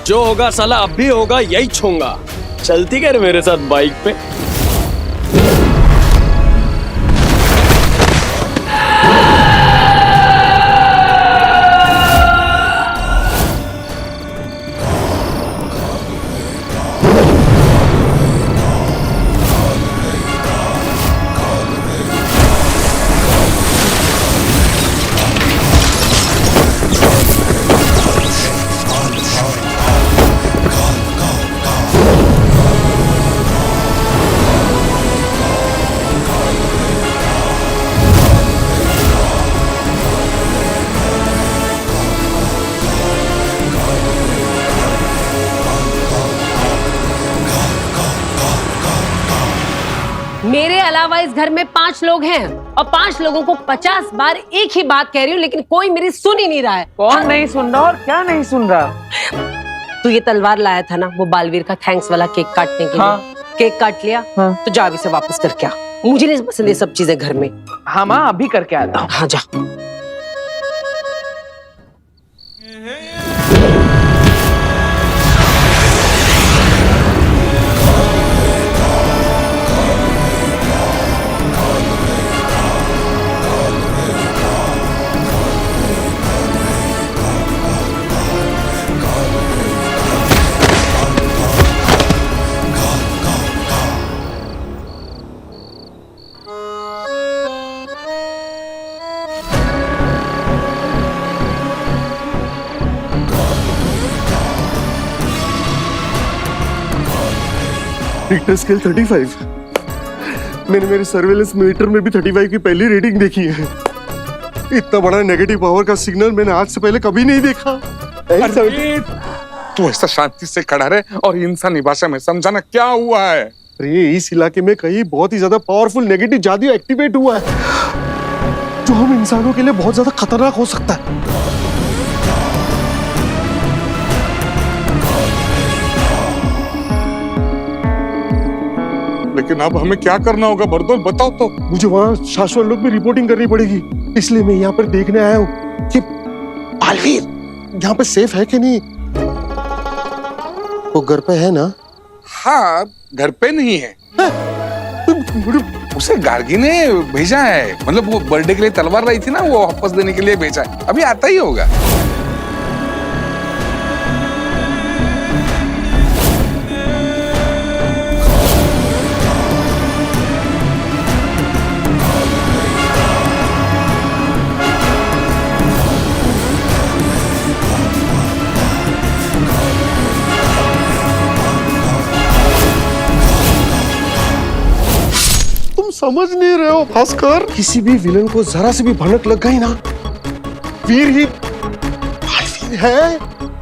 जो होगा साला अब भी होगा, यही छूंगा। चलती कर मेरे साथ बाइक पे। मेरे अलावा इस घर में 5 लोग हैं और 5 लोगों को 50 बार एक ही बात कह रही हूँ, लेकिन कोई मेरी सुन ही नहीं रहा है। कौन नहीं सुन रहा और क्या नहीं सुन रहा? तू ये तलवार लाया था ना, वो बालवीर का थैंक्स वाला केक काटने के हाँ। लिए। केक काट लिया? हाँ। तो जा अभी से वापस करके आ। मुझे नहीं पसंद ये सब चीजें घर में। हाँ माँ, अभी करके आता हूँ। हाँ जा। Richter scale 35। मैंने मेरे सर्वेलेंस मीटर में भी 35 की पहली रीडिंग देखी है। इतना बड़ा नेगेटिव पावर का सिग्नल मैंने आज से पहले कभी नहीं देखा। तू ऐसा शांति से खड़ा रहे और इंसानी भाषा में समझाना क्या हुआ है। अरे इस इलाके में कहीं बहुत ही ज्यादा पावरफुल नेगेटिव जादू एक्टिवेट हुआ है, जो हम इंसानों के लिए बहुत ज्यादा खतरनाक हो सकता है। लेकिन अब हमें क्या करना होगा बरदौल, बताओ तो। मुझे वहाँ शाश्वत लोग में रिपोर्टिंग करनी पड़ेगी, इसलिए मैं यहाँ पर देखने आया हूँ कि बालवीर यहाँ पे सेफ है कि नहीं। वो घर पे है ना? हाँ, घर पे नहीं है। उसे गार्गी ने भेजा है, मतलब वो बर्थडे के लिए तलवार लाई थी ना, वो वापस देने के लिए भेजा है। अभी आता ही होगा। समझ नहीं रहे हो भास्कर, किसी भी विलन को जरा से भी भनक लग गई ना, वीर ही बालवीर है,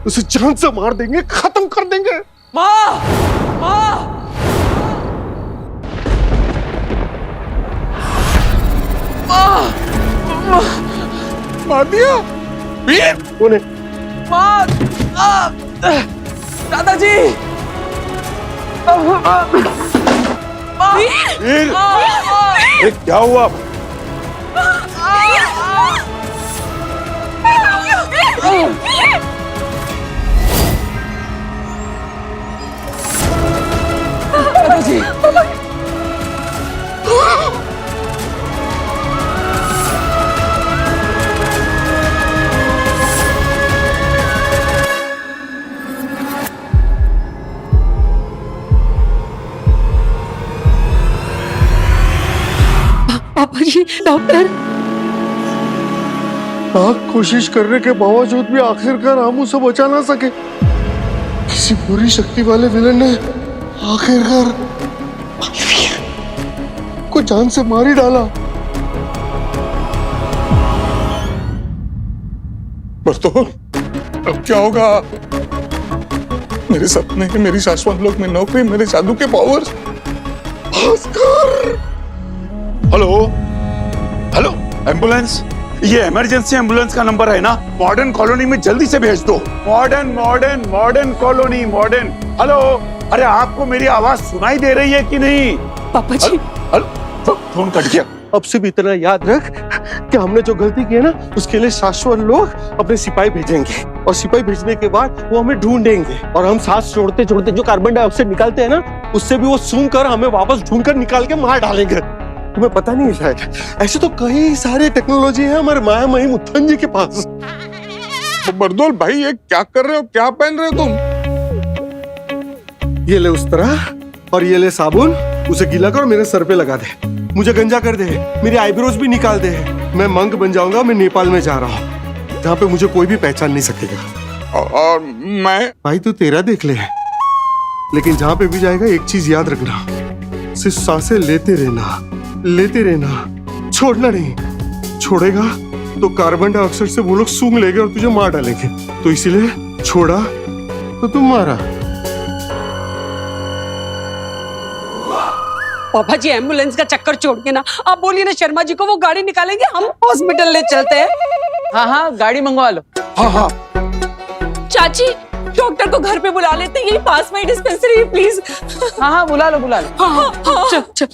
उसे जान से मार देंगे, खत्म कर देंगे। माँ, माँ, मार दिया वीर। कौन है? माँ, दादाजी। वीर, अरे क्या हुआ? दादाजी। पापा जी, डॉक्टर। लाख कोशिश करने के बावजूद भी आखिरकार हम उसे बचा ना सके। किसी बुरी शक्ति वाले विलन ने आखिरकार को जान से मार ही डाला। बरदौल, अब क्या होगा? मेरे सपने, मेरी शाश्वत लोक में नौकरी, मेरे जादू के powers. Bhaskar! Hello hello, ambulance, ये इमरजेंसी एम्बुलेंस का नंबर है ना? मॉडर्न कॉलोनी में जल्दी से भेज दो। Modern colony, modern. हेलो, अरे आपको मेरी आवाज सुनाई दे रही है कि नहीं? पापा जी। हेलो, फोन कट गया। अब से भी इतना याद रख कि हमने जो गलती की है ना उसके लिए शाश्वत लोग अपने सिपाही भेजेंगे और सिपाही भेजने के बाद वो हमें ढूंढेंगे और हम सांस छोड़ते छोड़ते जो कार्बन डाइऑक्साइड निकालते हैं ना उससे भी वो सूंघ कर हमें वापस ढूंढ कर निकाल के मार डालेंगे। तुम्हें पता नहीं है शायद, ऐसे तो कई सारे टेक्नोलॉजी है हमारे माया महिम उत्थान जी के पास। बरदौल भाई ये क्या कर रहे हो, क्या पहन रहे हो तुम? ये ले उस तरह और ये ले साबुन, उसे गीला कर मेरे सर पे लगा दे, मुझे गंजा कर दे, मेरी आईब्रोज भी निकाल दे। मैं मंक बन जाऊंगा, मैं नेपाल में जा रहा हूँ जहाँ पे मुझे कोई भी पहचान नहीं सकेगा। और मैं? भाई तू तेरा देख ले, लेकिन जहाँ पे भी जाएगा एक चीज याद रखना, सिर्फ सांसें लेते रहना, छोड़ना नहीं। छोड़ेगा तो कार्बन डाइऑक्साइड से वो लोग सूंघ लेंगे और तुझे मार डालेंगे, तो इसीलिए छोड़ा तो तुम मारा। पापा जी एम्बुलेंस का चक्कर छोड़ के ना आप बोलिए ना शर्मा जी को वो गाड़ी निकालेंगे, हम हॉस्पिटल ले चलते हैं। हाँ हाँ गाड़ी मंगवा लो। हाँ हाँ चाची डॉक्टर को घर पे बुला लेते हैं, यही पास में डिस्पेंसरी है प्लीज। हाँ हाँ बुला लो बुला लो। हाँ हाँ चल चल।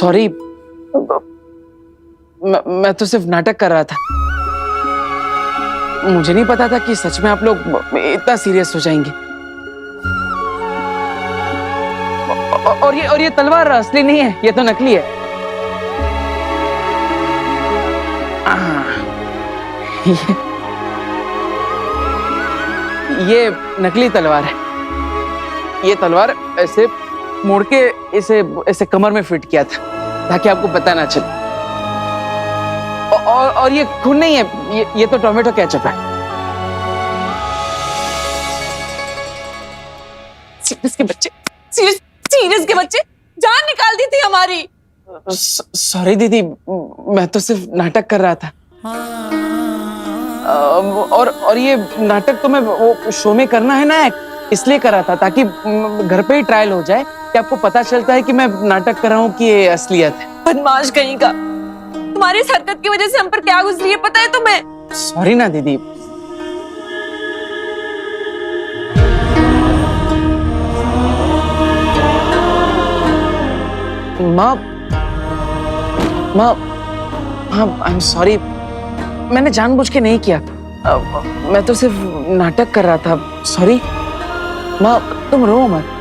सॉरी, मैं तो सिर्फ नाटक कर रहा था, मुझे नहीं पता था कि सच में आप लोग इतना सीरियस हो जाएंगे। और ये तलवार असली नहीं है, ये तो नकली है। ये नकली तलवार है। ये तलवार ऐसे मोड़ के इसे कमर में फिट किया था ताकि आपको पता ना चले। और ये खून नहीं है, ये तो टोमेटो केचप है। सीरियस के बच्चे, सीरियस के बच्चे, जान निकाल दी थी हमारी। सॉरी दीदी, मैं तो सिर्फ नाटक कर रहा था। और ये नाटक तो मैं वो शो में करना है ना, इसलिए कर रहा था ताकि घर पे ही ट्रायल हो जाए कि आपको पता चलता है कि मैं नाटक कर रहा हूँ कि ये असलियत है। बदमाश कहीं का, तुम्हारी इस हरकत की वजह से हम पर क्या गुजरी है पता है तुम्हें? सॉरी ना दीदी। माँ आई एम सॉरी, मैंने जानबूझ के नहीं किया, मैं तो सिर्फ नाटक कर रहा था। सॉरी माँ, तुम रो मत।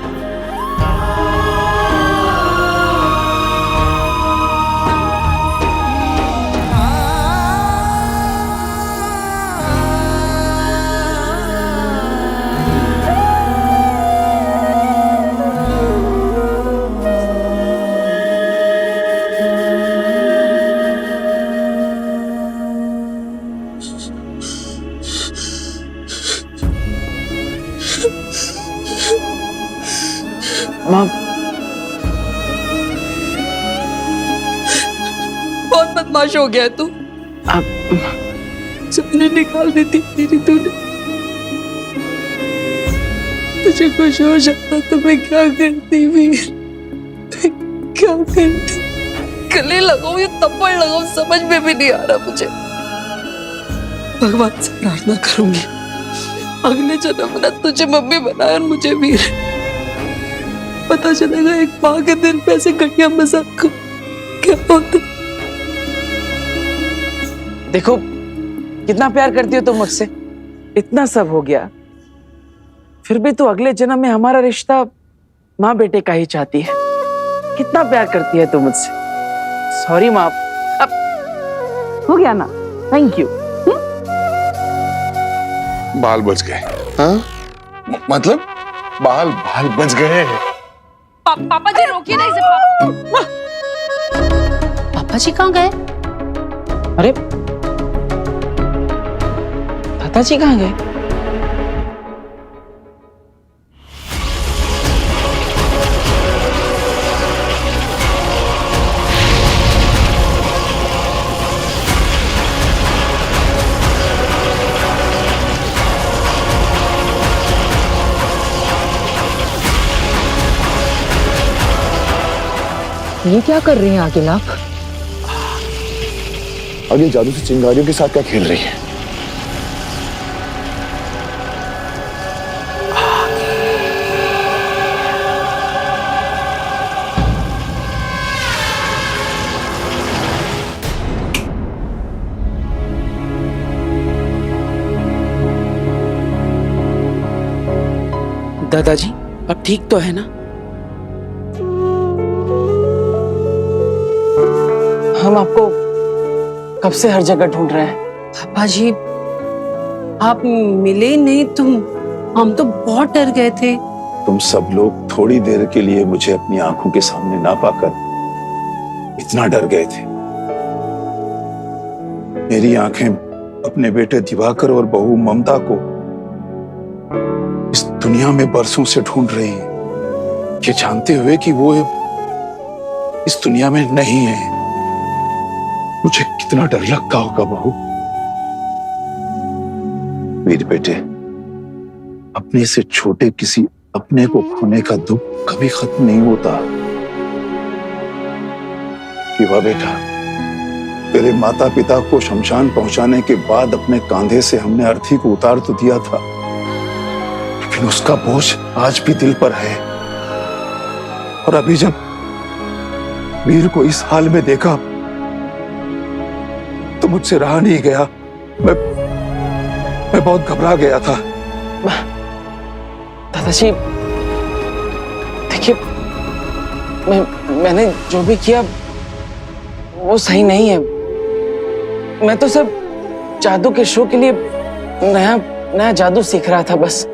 माँ बहुत बदमाश हो गया तू। आप सपने निकाल देती मेरी तूने। तुझे कुछ हो जाता तो मैं क्या करती वीर, मैं क्या करती? गले लगाऊं या थप्पड़ लगाऊं समझ में भी नहीं आ रहा मुझे। भगवान से प्रार्थना करूंगी अगले जन्म में तुझे मम्मी बनाया और मुझे वीर। पता चलेगा एक माँ के दिल पे ऐसे घटिया मजाक को क्या होता। देखो कितना प्यार करती हो तुम मुझसे, इतना सब हो गया फिर भी तू अगले जन्म में हमारा रिश्ता माँ बेटे का ही चाहती है। कितना प्यार करती है तू मुझसे। सॉरी माँ, अब हो गया ना, थैंक यू। बाल बच गए। हाँ मतलब बाल बच गए। पापा जी रोकिए ना इसे। पापा जी कहाँ गए? अरे दादाजी कहाँ गए? ये क्या कर रहे हैं आगे आप? आगे जादू से चिंगारियों के साथ क्या खेल रही है? दादाजी अब ठीक तो है ना? हम आपको कब से हर जगह ढूंढ रहे हैं। पापा जी, आप मिले नहीं तो हम तो बहुत डर गए थे। तुम सब लोग थोड़ी देर के लिए मुझे अपनी आंखों के सामने ना पाकर इतना डर गए थे। मेरी आंखें अपने बेटे दिवाकर और बहू ममता को इस दुनिया में बरसों से ढूंढ रही हैं, ये जानते हुए कि वो इस दुनिया में नहीं है। मुझे कितना डर लगता होगा बहू। मेरे बेटे, अपने से छोटे किसी अपने को खोने का दुख कभी खत्म नहीं होता। विवा बेटा, तेरे माता पिता को शमशान पहुंचाने के बाद अपने कांधे से हमने अर्थी को उतार तो दिया था, लेकिन उसका बोझ आज भी दिल पर है। और अभी जब वीर को इस हाल में देखा तो मुझसे रहा नहीं गया। मैं बहुत घबरा गया था। दादाजी देखिए, मैंने जो भी किया वो सही नहीं है। मैं तो सब जादू के शो के लिए नया जादू सीख रहा था बस।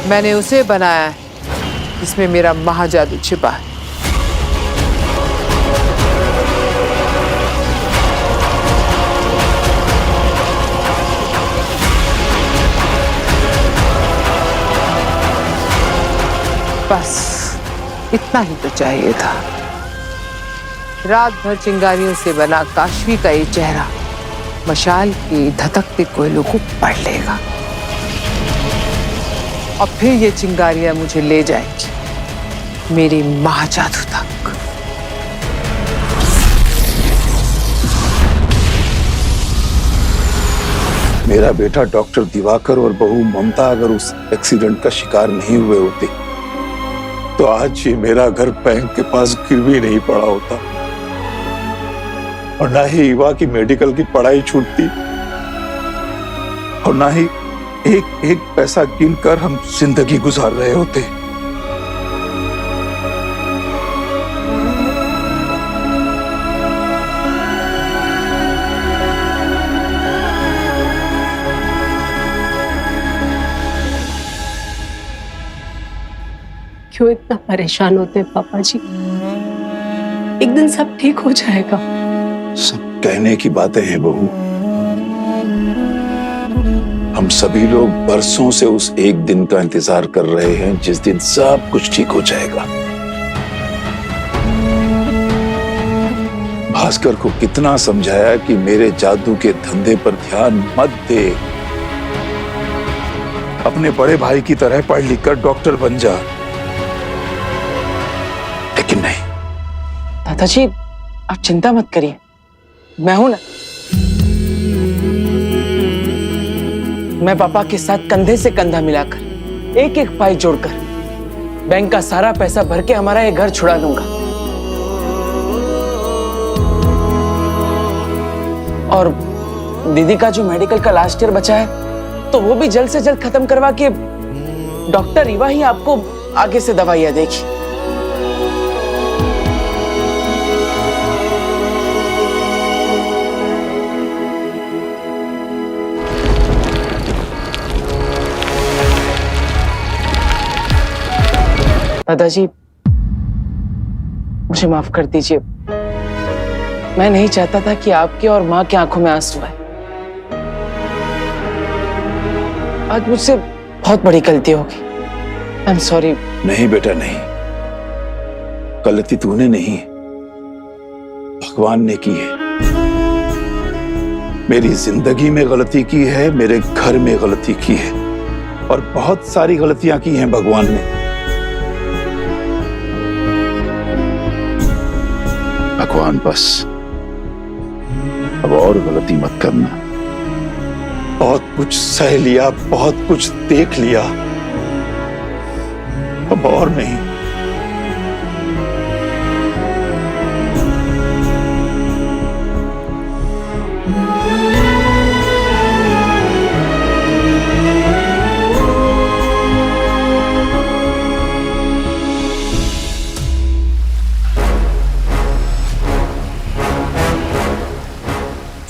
मैंने उसे बनाया है जिसमें मेरा महाजादू छिपा है। बस इतना ही तो चाहिए था। रात भर चिंगारियों से बना काशवी का ये चेहरा मशाल की धधकते कोयलों को पढ़ लेगा और फिर ये चिंगारियां मुझे ले जाएंगी मेरी महाजादू तक। मेरा बेटा डॉक्टर दिवाकर और बहू ममता अगर उस एक्सीडेंट का शिकार नहीं हुए होते तो आज ये मेरा घर बैंक के पास गिरवी नहीं पड़ा होता और ना ही ईवा की मेडिकल की पढ़ाई छूटती और ना ही एक एक पैसा गिनकर हम जिंदगी गुजार रहे होते। क्यों इतना परेशान होते हैं पापा जी? एक दिन सब ठीक हो जाएगा। सब कहने की बातें हैं बहू। हम सभी लोग बरसों से उस एक दिन का इंतजार कर रहे हैं जिस दिन सब कुछ ठीक हो जाएगा। भास्कर को कितना समझाया कि मेरे जादू के धंधे पर ध्यान मत दे, अपने बड़े भाई की तरह पढ़ लिख कर डॉक्टर बन जा, लेकिन नहीं। दादाजी आप चिंता मत करिए, मैं हूं ना। मैं पापा के साथ कंधे से कंधा मिलाकर एक एक पाई जोड़कर बैंक का सारा पैसा भर के हमारा ये घर छुड़ा दूंगा। और दीदी का जो मेडिकल का लास्ट ईयर बचा है तो वो भी जल्द से जल्द खत्म करवा के डॉक्टर ईवा ही आपको आगे से दवाइयां देगी। दादाजी मुझे माफ कर दीजिए, मैं नहीं चाहता था कि आपके और माँ की आंखों में आंसू आए। आज मुझसे बहुत बड़ी गलती होगी। I am sorry. नहीं बेटा नहीं, गलती तूने नहीं, भगवान ने की है। मेरी जिंदगी में गलती की है, मेरे घर में गलती की है, और बहुत सारी गलतियां की हैं भगवान ने। भगवान बस अब और गलती मत करना। बहुत कुछ सह लिया, बहुत कुछ देख लिया, अब और नहीं।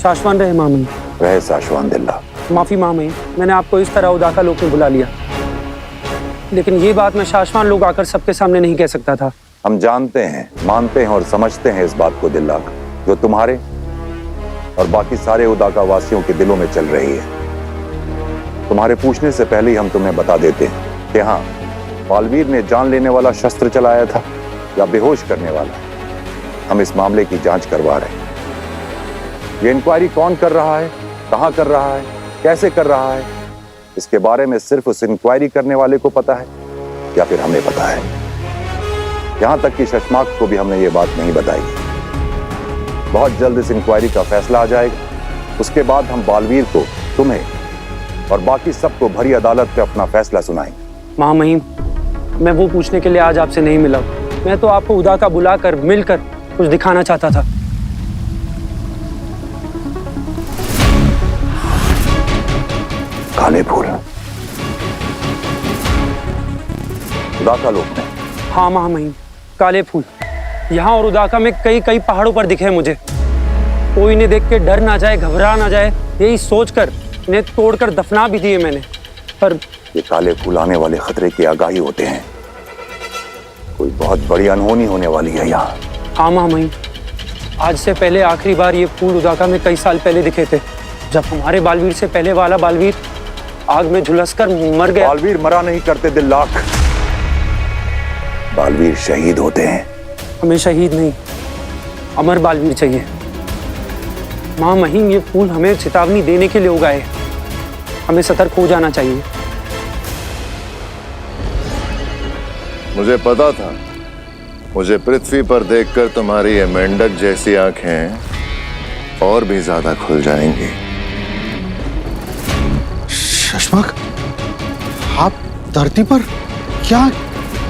शाश्वान रहे मामई। रहे शाश्वान दिल्ला। माफी मामई, मैंने आपको इस तरह उदाका लोक में बुला लिया, लेकिन ये बात मैं शाश्वान लोग आकर सबके सामने नहीं कह सकता था। हम जानते हैं, मानते हैं और समझते हैं इस बात को दिल्ला, जो तुम्हारे और बाकी सारे उदाका वासियों के दिलों में चल रही है। तुम्हारे पूछने से पहले ही हम तुम्हें बता देते हैं कि हाँ, बालवीर ने जान लेने वाला शस्त्र चलाया था या बेहोश करने वाला। हम इस मामले की जांच करवा रहे हैं। ये इंक्वायरी कौन कर रहा है, कहां कर रहा है, कैसे कर रहा है, इसके बारे में सिर्फ उस इंक्वायरी करने वाले को पता है या फिर हमें पता है। यहां तक कि शशमाक को भी हमने ये बात नहीं बताई। बहुत जल्द इस इंक्वायरी का फैसला आ जाएगा। उसके बाद हम बालवीर को, तुम्हें और बाकी सबको भरी अदालत पे अपना फैसला सुनाएंगे। महामहिम, मैं वो पूछने के लिए आज आपसे नहीं मिला। मैं तो आपको उदाका बुलाकर मिलकर कुछ दिखाना चाहता था। काले फूल उदाका लोक में? हाँ महामहिम, काले फूल यहाँ और उदाका में कई कई पहाड़ों पर दिखे मुझे। कोई इन्हें देख के डर ना जाए, घबरा ना जाए, यही सोचकर इन्हें तोड़कर दफना भी दिए मैंने। पर ये काले फूल आने वाले खतरे की आगाही होते हैं। कोई बहुत बड़ी अनहोनी होने वाली है यहाँ। हाँ महामहिम, आज से पहले आखिरी बार ये फूल उदाका में कई साल पहले दिखे थे, जब हमारे बालवीर से पहले वाला बालवीर आग में झुलसकर मर गया। बालवीर मरा नहीं करते दिल्लाक, बालवीर शहीद होते हैं। हमें शहीद नहीं, अमर बालवीर चाहिए। महामहिम, ये फूल हमें चेतावनी देने के लिए उगाए। हमें सतर्क हो जाना चाहिए। मुझे पता था, मुझे पृथ्वी पर देखकर तुम्हारी ये मेंढक जैसी आंखें और भी ज्यादा खुल जाएंगी। शशमाक, आप धरती पर क्या,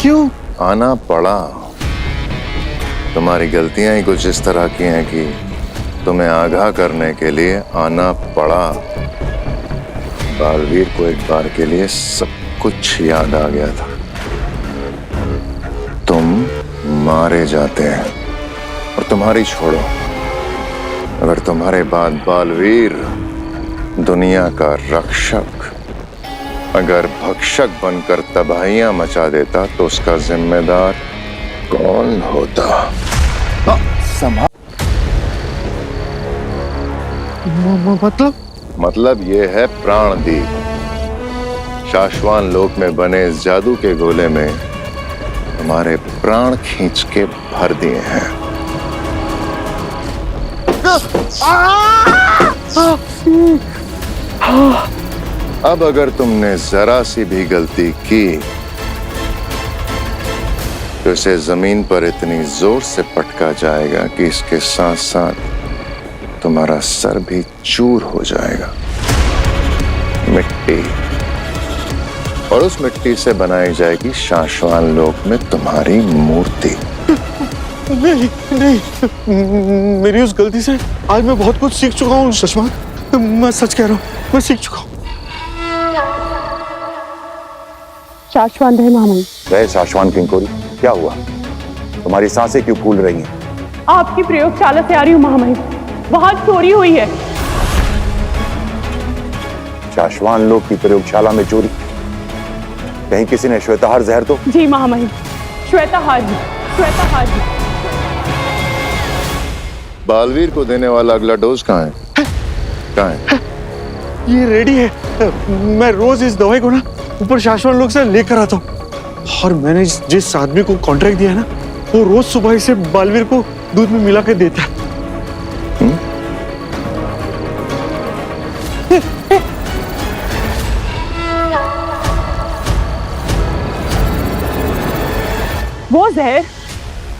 क्यों आना पड़ा? तुम्हारी गलतियां ही कुछ इस तरह की हैं कि तुम्हें आगाह करने के लिए आना पड़ा। बालवीर को एक बार के लिए सब कुछ याद आ गया था। तुम मारे जाते हैं और तुम्हारी छोड़ो, अगर तुम्हारे बाद बालवीर दुनिया का रक्षक अगर भक्षक बनकर तबाहियां मचा देता तो उसका जिम्मेदार कौन होता? मतलब ये है प्राणदीप। शाश्वान लोक में बने इस जादू के गोले में हमारे प्राण खींच के भर दिए हैं। अब अगर तुमने जरा सी भी गलती की तो इसे जमीन पर इतनी जोर से पटका जाएगा कि इसके साथ साथ तुम्हारा सर भी चूर हो जाएगा। मिट्टी, और उस मिट्टी से बनाई जाएगी शाश्वान लोक में तुम्हारी मूर्ति। नहीं नहीं, मेरी उस गलती से आज मैं बहुत कुछ सीख चुका हूँ शशमाक। मैं सच कह रहा हूँ, मैं सीख चुका हूँ। शाश्वान रहे महामहिम। रहे शाश्वान किंकोरी, क्या हुआ? तुम्हारी सांसें क्यों फूल रही हैं? आपकी प्रयोगशाला से आ रही हूँ महामहिम, वहां चोरी हुई है। शाश्वान लोक की प्रयोगशाला में चोरी? कहीं किसी ने श्वेताहार जहर तो? जी महामहिम, श्वेताहार जी, श्वेताहार जी। बालवीर को देने वाला अगला डोज कहाँ है? कहाँ है? ये रेडी है। मैं रोज इस दवाई को ना ऊपर शाश्वान लोक से लेकर आता हूँ। और मैंने जिस आदमी को कॉन्ट्रैक्ट दिया है ना, वो रोज सुबह इसे बालवीर को दूध में मिला के देता है। वो जहर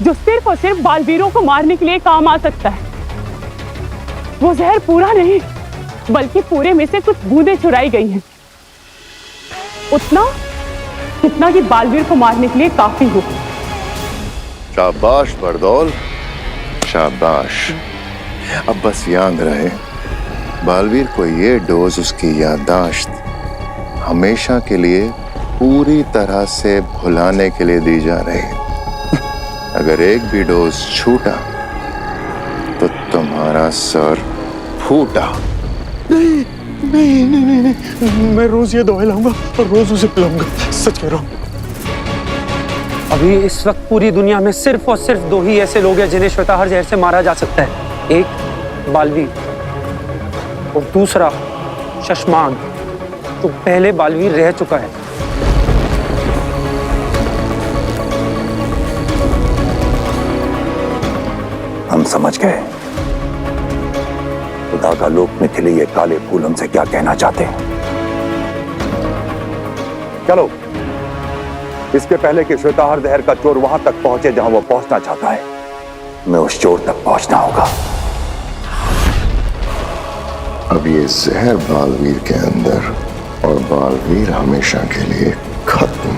जो सिर्फ और सिर्फ बालवीरों को मारने के लिए काम आ सकता है, वो जहर पूरा नहीं बल्कि पूरे में से कुछ बूंदें चुराई गई हैं, उतना जितना कि बालवीर को मारने के लिए काफी हो। शाबाश बरदौल, शाबाश। अब बस याद रहे, बालवीर को ये डोज उसकी याददाश्त हमेशा के लिए पूरी तरह से भुलाने के लिए दी जा रही है। अगर एक भी डोज छूटा तो तुम्हारा सर फूटा। नहीं नहीं नहीं नहीं नहीं, मैं रोज ये दवाई लाऊंगा और रोज उसे पिलाऊंगा, सच कह रहा हूँ। अभी इस वक्त पूरी दुनिया में सिर्फ और सिर्फ 2 ही ऐसे लोग हैं जिन्हें श्वेताहार जहर से मारा जा सकता है। एक बालवीर और दूसरा शशमांग, जो पहले बालवीर रह चुका है। हम समझ गए उदाका लोक में खिले ये काले फूल हमसे क्या कहना चाहते हैं। चलो, इसके पहले कि श्वेताहार जहर का चोर वहां तक पहुंचे जहां वो पहुंचना चाहता है, मैं उस चोर तक पहुंचना होगा। अब ये जहर बालवीर के अंदर और बालवीर हमेशा के लिए खत्म।